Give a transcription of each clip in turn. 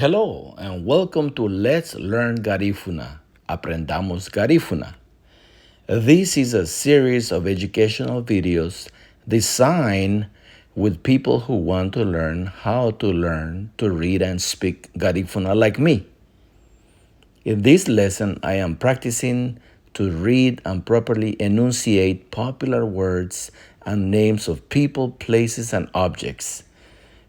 Hello and welcome to Let's Learn Garífuna. Aprendamos Garífuna. This is a series of educational videos designed with people who want to learn to read and speak Garífuna like me. In this lesson, I am practicing to read and properly enunciate popular words and names of people, places, and objects.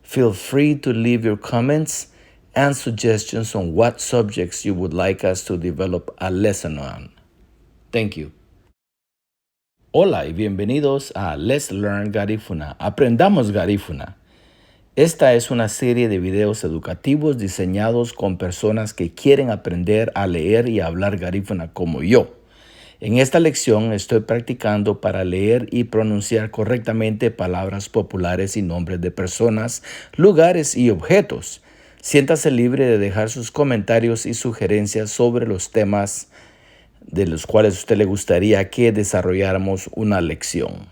Feel free to leave your comments and suggestions on what subjects you would like us to develop a lesson on. Thank you. Hola y bienvenidos a Let's Learn Garífuna. Aprendamos Garífuna. Esta es una serie de videos educativos diseñados con personas que quieren aprender a leer y hablar Garífuna como yo. En esta lección estoy practicando para leer y pronunciar correctamente palabras populares y nombres de personas, lugares y objetos. Siéntase libre de dejar sus comentarios y sugerencias sobre los temas de los cuales a usted le gustaría que desarrolláramos una lección.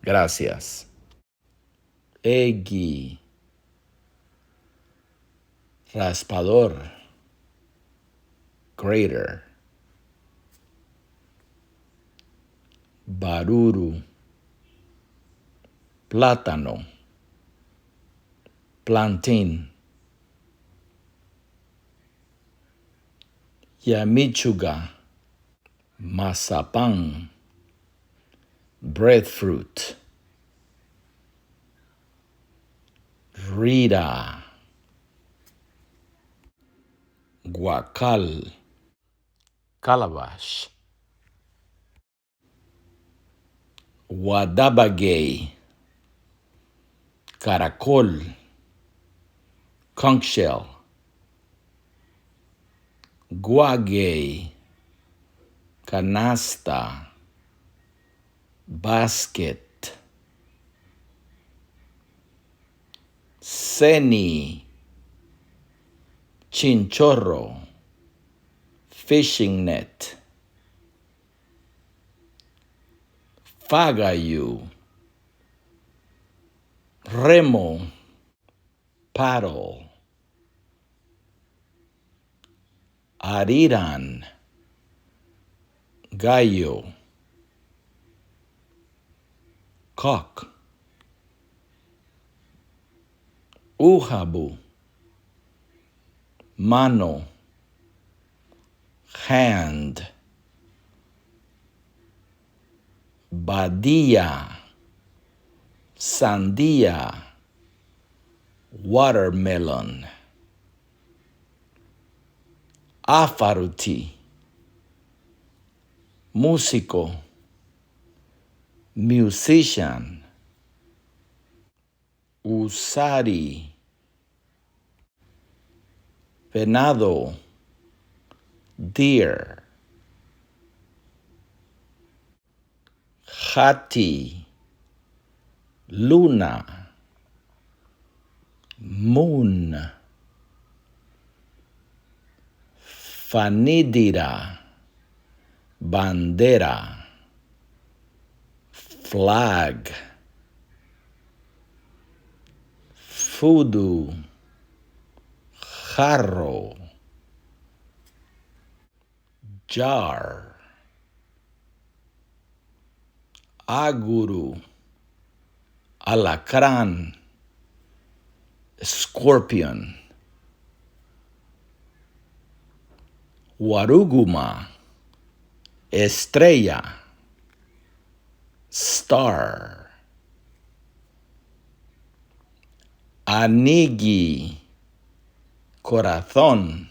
Gracias. Egi. Raspador. Grater. Baruru. Plátano. Plantain. Yamichuga. Mazapán. Breadfruit. Rida. Guacal. Calabash. Wadabagay. Caracol. Conch shell. Guagay. Canasta. Basket. Ceni. Chinchorro. Fishing net. Fagayu. Remo. Paddle. Ariran. Gallo. Cock. Ujabu. Mano. Hand. Badía. Sandía. Watermelon. Afaruti. Músico. Musician. Usari. Venado. Deer. Hati. Luna. Moon. Fanidira. Bandera. Flag. Fudu. Jarro. Jar. Aguru. Alacrán. Scorpion. Waruguma. Estrella. Star. Anigi. Corazón.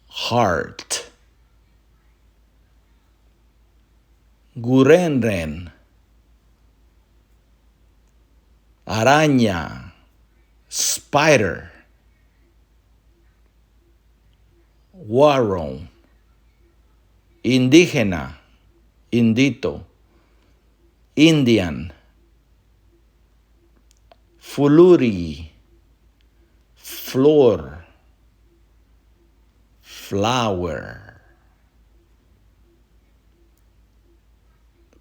Heart. Gurenren. Araña. Spider. Warron. Indígena. Indito. Indian. Fuluri. Flor. Flower.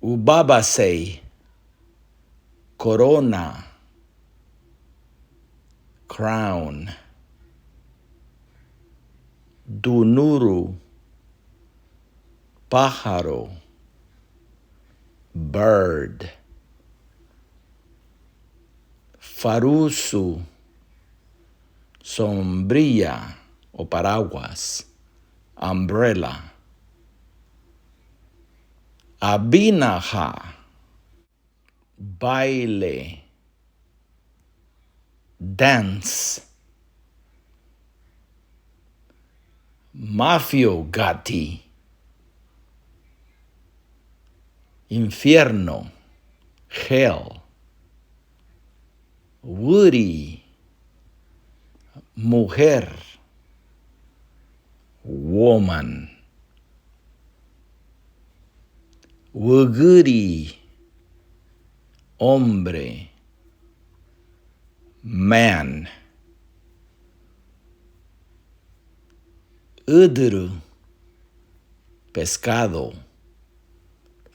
Ubabasei. Corona. Crown. Dunuru, pájaro, bird. Farusu, sombrilla o paraguas, umbrella. Abinaja, baile, dance. Mafio gatti, infierno, hell. Woody, mujer, woman. Wuguri, hombre, man. Udru, pescado,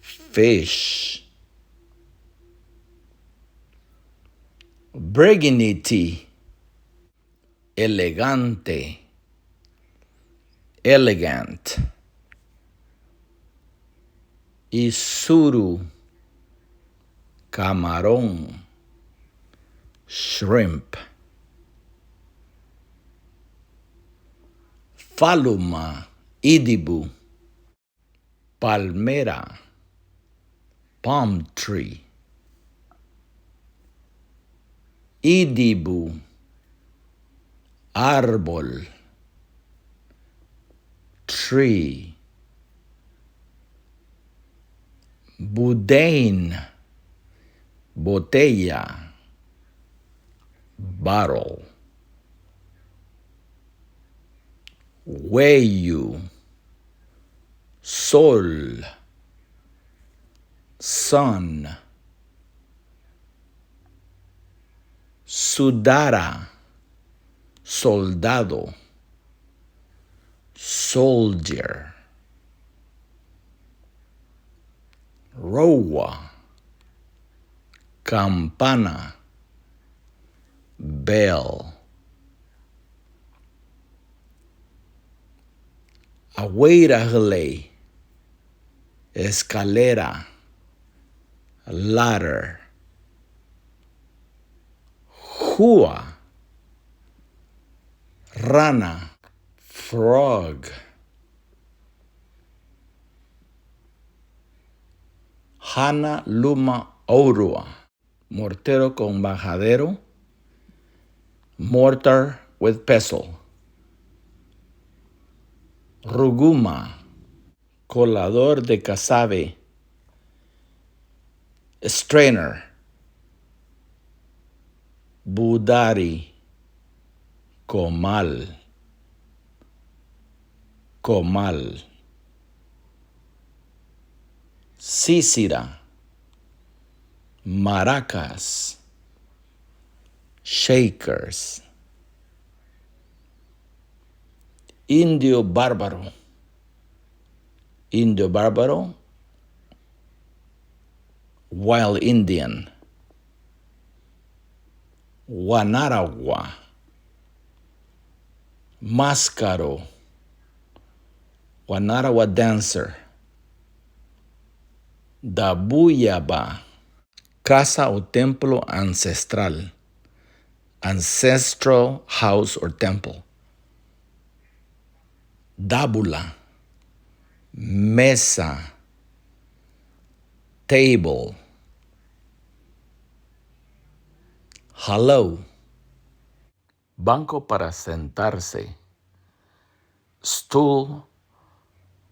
fish. Briganity, elegante, elegant. Isuru, camarón, shrimp. Faluma, idibu, palmera, palm tree. Idibu, árbol, tree. Boudin, botella, bottle. Weyu, sol, sun. Sudara, soldado, soldier. Rowa, campana, bell. Awirajle, escalera, ladder. Hua, rana, frog. Hana luma orua, mortero con majadero, mortar with pestle. Ruguma, colador de casabe, strainer. Budari, comal, comal. Cícira, maracas, shakers. Indio bárbaro, Indio bárbaro, wild Indian. Guanaragua, máscaro, Guanaragua dancer. Dabuyaba, casa o templo ancestral, ancestral house or temple. Dábula, mesa, table. Hello, banco para sentarse, stool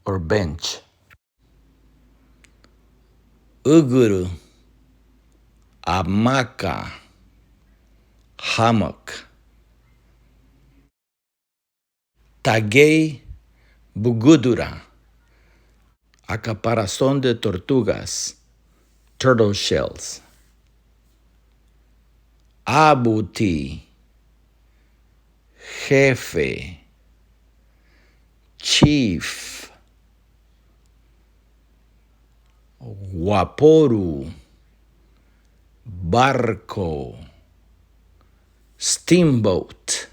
or bench. Uguru, hamaca, hammock. Taguey, bugudura, acaparazón de tortugas, turtle shells. Abuti, jefe, chief. Waporu, barco, steamboat.